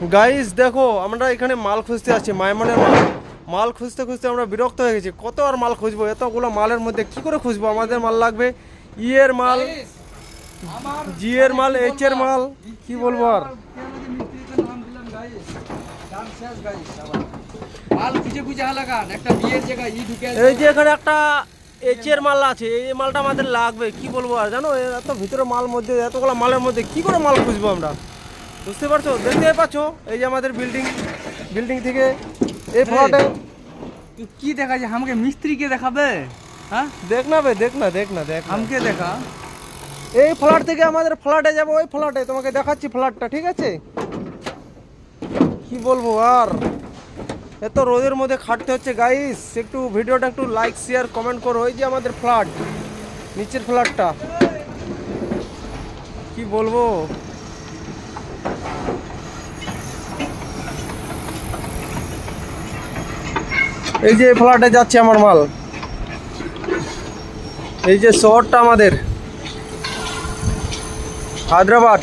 Guys দেখো, আমরা এখানে মাল খুঁজতে আছি, মাইমনের মাল। মাল খুঁজতে খুঁজতে আমরা বিরক্ত হয়ে গেছি। কত আর মাল খুঁজবো? এতগুলো মালের মধ্যে কি করে খুঁজবো? আমাদের মাল লাগবে, ই এর মাল, জি এর মাল, এইচ এর মাল, কি বলবো আর। এই যে এখানে একটা এইচ এর মাল আছে, এই মালটা আমাদের লাগবে। কি বলবো আর, জানো এত ভিতরে মাল মধ্যে, এতগুলো মালের মধ্যে কি করে মাল খুঁজবো আমরা? বুঝতে পারছো, দেখতে পাচ্ছ এই যে আমাদের বিল্ডিং, বিল্ডিং থেকে এই ফ্ল্যাটে। তুই কি দেখা যায় আমাকে মিস্ত্রিকে দেখাবে? হ্যাঁ দেখ না ভাই, দেখ না, দেখ না, দেখ না। আমাকে দেখা। এই ফ্ল্যাট থেকে আমাদের ফ্ল্যাটে যাবো, ওই ফ্ল্যাটে তোমাকে দেখাচ্ছি ফ্ল্যাটটা, ঠিক আছে? কি বলবো আর, এত রোদের মধ্যে খাটতে হচ্ছে গাইস। একটু ভিডিওটা একটু লাইক শেয়ার কমেন্ট করো। ওই যে আমাদের ফ্ল্যাট, নিচের ফ্ল্যাটটা, কি বলবো। এই যে ফ্ল্যাটে যাচ্ছে আমার মাল। এই যে শহরটা আমাদের হায়দ্রাবাদ।